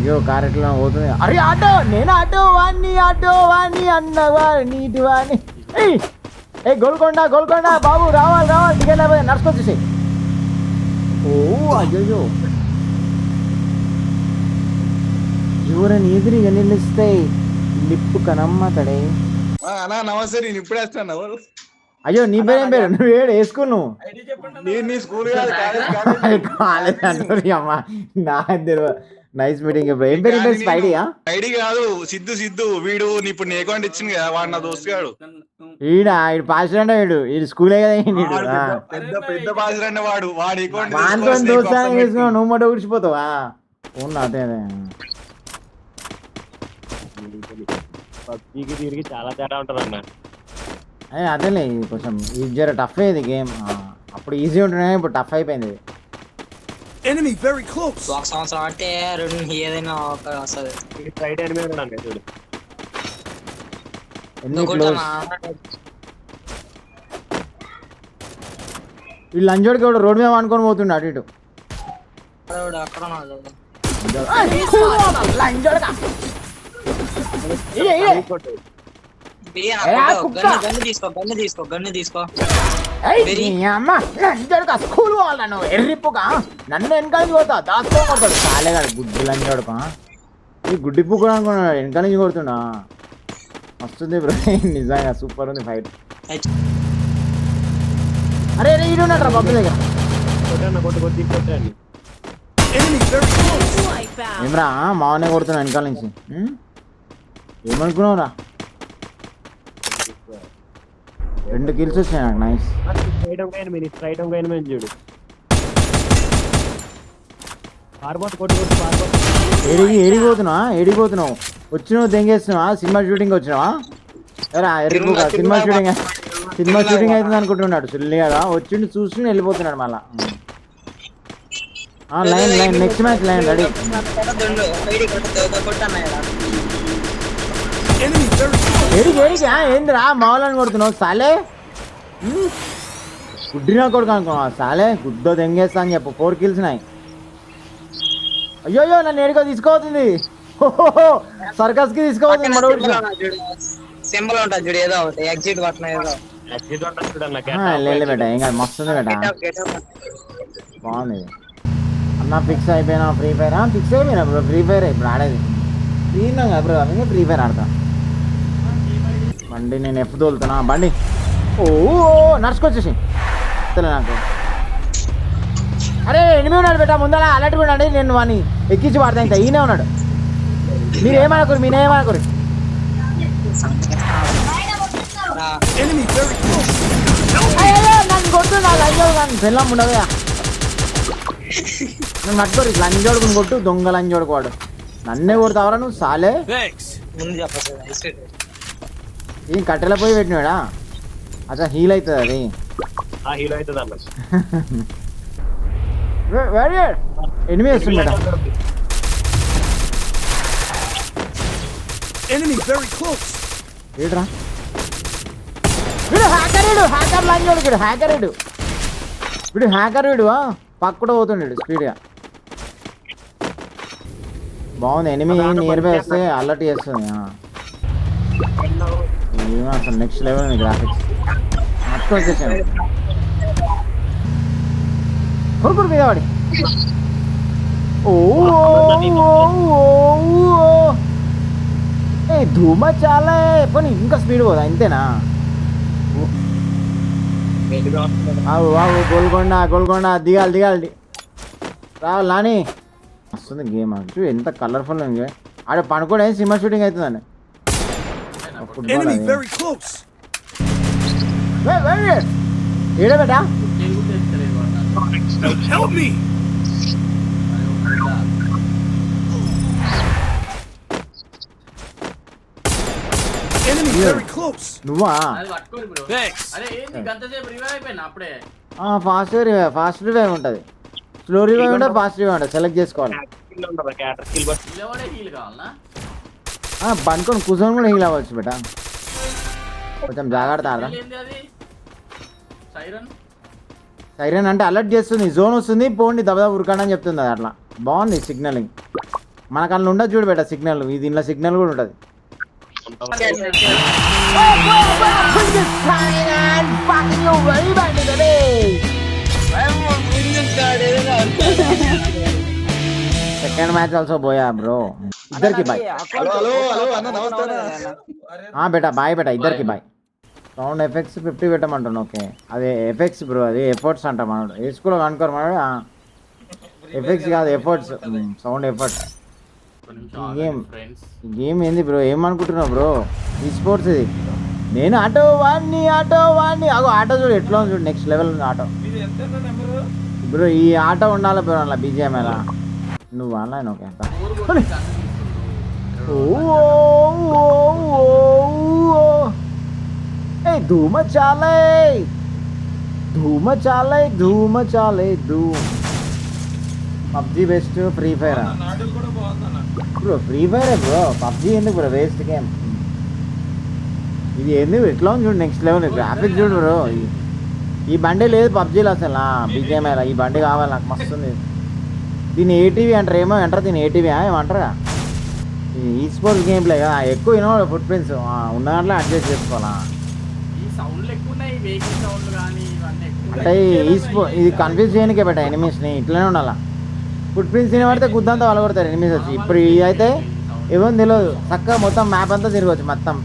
అయ్యో కార్ ఎట్లా పోతుంది. అరే ఆటో నేను ఆటో వాణ్ణి అన్నవాడు నీటి వాణ్ణి. ఏ గోల్కొండ బాబు రావాలి టికెట్ లేకపోతే నడుచుకొచ్చేసి. ఓ అయ్యో ఎవరని ఎదురుగా నిలిస్తే లిప్పు కనమ్మతడే. నమస్తే, నేను ఇప్పుడే వస్తాను. అయ్యో నీ పేరేం పేరు? నువ్వు ఏడు ఏ స్కూల్? నువ్వు కాలేజ్ అంటారు అమ్మా. నా నైస్ మీటింగ్. ఏం పేరు? ఐడియా ఐడి కాదు, సిద్ధు వీడు ఇప్పుడు నీ అకౌంట్ ఇచ్చింది కదా, వాడు నా దోస్తు గాడు. ఈడ పాస్ అంటే వీడు స్కూలే కదా. పెద్ద పాస్ అంటే వాడు అకౌంట్ వాంతో దోస్తాను వేసుకున్నావు, నువ్వు మాట ఊడిచిపోతావా? అదే తిరిగి చాలా తేడా ఉంటుంది అన్న. అదేలే కొంచెం జర టఫ్ అయ్యేది గేమ్. అప్పుడు ఈజీ ఉంటుండే, ఇప్పుడు టఫ్ అయిపోయింది. ఒక సంవత్సరం అంటే రెండు ఏదైనా వస్తుంది. ఈ లంజోడికి కూడా రోడ్డు మీద అనుకొని పోతుండే అటు ఇటు. అక్కడ స్కూల్ వాళ్ళను ఎర్రిప్పుగా నన్ను వెనకాల పోతా దాచుకో కొడతాడు. చాలే కాదు గుడ్డి లంజోడుకా. ఈ గుడ్డి పుక్కు అనుకున్నాడు, వెనకాల నుంచి కొడుతున్నా. వస్తుంది బ్రో, నిజంగా సూపర్ ఉంది ఫైట్. అరే ఈడు ఉన్నాడు రా పప్పు దగ్గర. ఏమరా మావనే కొడుతున్నా వెనకాల నుంచి. ఏమనుకున్నావురా? 2 కిల్స్ వచ్చాయి నాకు. నైస్. ఏడిపోతున్నావు వచ్చినావు దెంగేస్తున్నావా? సినిమా షూటింగ్ వచ్చినావా? ఎర్రిపుగా సినిమా షూటింగ్ అవుతుంది అనుకుంటున్నాడు సుల్లిగా. వచ్చిండు చూసి వెళ్ళిపోతున్నాడు మళ్ళా. Line next match line ready. ఏందిరా మామూలని కొడుతున్నావు సాలే? గుడ్డినా కొడుకు అనుకున్నావా సాలే? గుడ్డో దెంగేస్తా అని చెప్పు. 4 kills నాయి. అయ్యో నన్ను ఏడుకో తీసుకోవద్దు, సర్కస్ కి తీసుకోవద్దు. బేట ఏం కాదు, మస్తుంది బేట. బాగుంది అన్న. ఫిక్స్ అయిపోయినా ఫ్రీ ఫైర్? ఫిక్స్ అయిపోయినా బ్రో ఫ్రీ ఫైర్ ఇప్పుడు ఆడేది. ఫ్రీ ఉన్నాం కదా బ్రో, అందుకే ఫ్రీ ఫైర్ ఆడతా. బండి నేను ఎఫ్ తోలుతున్నా బండి. ఓ నడుచుకొచ్చేసి నాకు. అరే ఎనిమిది ఉన్నాడు బేట ముందర, అలర్ట్ కూడా అండి. నేను వాడిని ఎక్కించి వాడతా. ఇంకా ఈయనే ఉన్నాడు. మీరేమనుకోరు నన్ను కొట్టు. నాకు లంజోడు కానీ పెళ్ళం ఉండదుగా. నన్ను పట్టుకోరు లంజోడుకుని కొట్టు. దొంగ లంజోడుకు వాడు. నన్నే కొడతావరా నువ్వు సాలే? ఏం కట్టెల పోయి పెట్టినాడా? అచ్చా హీల్ అవుతుంది అది. ఎనిమిది వస్తుంది మేడం. ఏడ్రా వీడు హ్యాకర్ లంజోడు. వీడు హ్యాకర్ పక్కూడా పోతుండడు స్పీడ్గా. బాగుంది. ఎనిమిది నియర్ బై వస్తే అలర్ట్ చేస్తుంది. అసలు నెక్స్ట్ లెవెల్ ఉంది గ్రాఫిక్స్. మొత్తం వచ్చేసాను కొడుకుడు మీద వాడి. ధూమ చాలా పోనీ ఇంకా స్పీడ్ పోదా? అంతేనా? గోల్కొండ దిగాలి రావాలి నాని. వస్తుంది గేమ్ అంటూ ఎంత కలర్ఫుల్ ఉంది. ఆడ పనుకోడే సినిమా షూటింగ్ అవుతుందండి. ఏడా బేటా? నువ్వా? ఫాస్ట్ రివైవ్ ఉంటుంది, స్లో రివైవ్ ఉంటుంది, ఫాస్ట్ రివైవ్ ఉంటుంది. సెలెక్ట్ చేసుకోవాలి. పనుకొని కూర్చొని కూడా హీల్ అవ్వచ్చు బేటా. కొంచెం జాగ్రత్త ఆడదా. సైరన్ అంటే అలర్ట్ చేస్తుంది, జోన్ వస్తుంది, పోండి దబదబ ఉరకండి అని చెప్తుంది. అది అట్లా బాగుంది సిగ్నలింగ్. మన కళ్ళు ఉండదు చూడు బెట సిగ్నల్, ఇది ఇంట్లో సిగ్నల్ కూడా ఉంటుంది. సెకండ్ మ్యాచ్ ఆల్సో పోయా బ్రో. ఇద్దరికి బాయ్. హలో హలో హలో అన్న నమస్తే. బేటా బాయ్ బేటా, ఇద్దరికి బాయ్. Sound effects 50 పెట్టమంటాను. ఓకే అదే ఎఫెక్ట్స్ బ్రో, అది ఎఫర్ట్స్ అంట మనోడు. ఏ స్కూల్లో కనుకోరు మనోడు. ఎఫెక్ట్స్ కాదు ఎఫర్ట్స్, సౌండ్ ఎఫర్ట్. గేమ్ ఏంది బ్రో, ఏమనుకుంటున్నావు బ్రో? ఈ స్పోర్ట్స్ ఇది. నేను ఆటో వాడిని అగో ఆటో చూడు ఎట్లా ఉంది చూడు, నెక్స్ట్ లెవెల్ ఉంది ఆటో బ్రో. ఈ ఆటో ఉండాలి బ్రో అలా బీజేఎం ఎలా. నువ్వు ఆన్లైన్ ఓకే అంత. धूम चाले PUBG best, free fire bro. Free fire bro, PUBG ఎందుకు బ్రో, వేస్ట్ గేమ్. ఇది ఎందుకు ఎట్లా ఉంది చూడు, నెక్స్ట్ లెవెల్ గ్రాఫిక్స్ చూడు బ్రో. ఈ బండి లేదు పబ్జీలో అసలు, బీజేఎం ఈ బండి కావాలి నాకు, మస్తుంది. దీన్ని ఏటీవీ అంటారు ఏమో అంటారు, దీన్ని ఏటీవీ ఏమంటారా. ఈ స్పోర్ట్స్ గేమ్ ప్లే కదా, ఎక్కువ వినో ఫుట్ ప్రింట్స్ ఉన్న దాంట్లో అడ్జస్ట్ చేసుకోవాలా. అంటే ఇది కన్ఫ్యూజ్ చేయడానికే బెట ఎనిమీస్ని, ఇట్లనే ఉండాలా. ఫుట్ ప్రింట్స్ తినబడితే గుద్దంతా వాళ్ళు కొడతారు ఎనిమీస్ వచ్చి. ఇప్పుడు ఇది అయితే ఏమో తెలియదు, చక్కగా మొత్తం మ్యాప్ అంతా తిరగవచ్చు మొత్తం.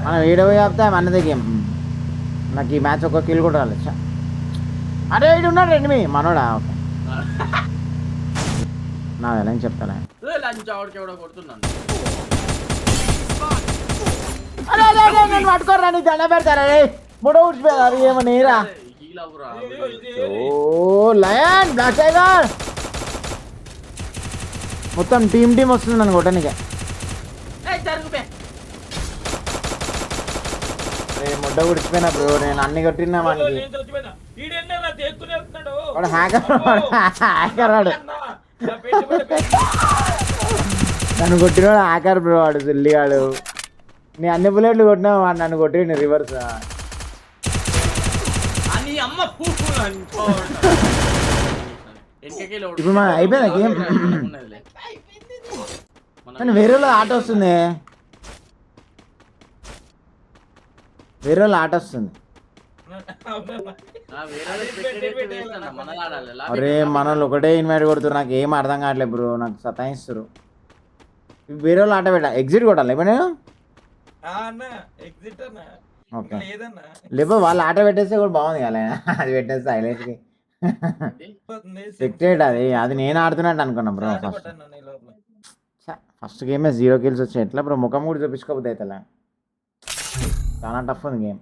మనం వీడియో చెప్తే మనదే గేమ్. నాకు ఈ మ్యాచ్ ఒక కిల్ కూడా రాలేదు. అరే ఇటు ఉన్నాడు ఎనిమి మనోడా. ఓకే నా ఎలా చెప్తాను. అరే నేను పట్టుకోరా, నీ దండ పెడతారా మూడో ఊడ్చిపోయారు ఏమో నేరా. ఓ లయన్ బ్లాక్ టైగర్ మొత్తం టీమ్ వస్తుంది నన్ను కొట్టనికే. ముడ్డ ఉడిచిపోయినా బ్రో, నేను అన్ని కొట్టినా మనకి. వాడు హ్యాకర్ వాడు నన్ను కొట్టినాడు హ్యాకర్ బ్రో, వాడు సిల్లిగాడు. నీ అన్ని బుల్లెట్లు కొట్టినా వాడు నన్ను కొట్టిండు రివర్స్. ఇప్పుడు మన అయిపోయిందా గేమ్? కానీ వేరే వాళ్ళు ఆట వస్తుంది, వేరే వాళ్ళు ఆట వస్తుంది. అరే మనోళ్ళు ఒకటే ఇన్వైట్ కొడుతున్నారు, నాకు ఏం అర్థం కావట్లేదు బ్రో, నాకు సతాయిస్తారు. వేరే వాళ్ళు ఆట పెట్టా, ఎగ్జిట్ కొట్టాలి ఇప్పుడు నేను. ఓకే లేకపోతే వాళ్ళు ఆట పెట్టేస్తే కూడా బాగుంది కదా, అది పెట్టేస్తే హైలైట్కి సెక్టెడ్. అది నేను ఆడుతున్నట్టు అనుకున్నా బ్రో. ఫస్ట్ గేమే 0 kills వచ్చాయి. ఎట్లా బ్రో, ముఖం కూడా చూపించుకోకపోతే అవుతా. చాలా టఫ్ ఉంది గేమ్.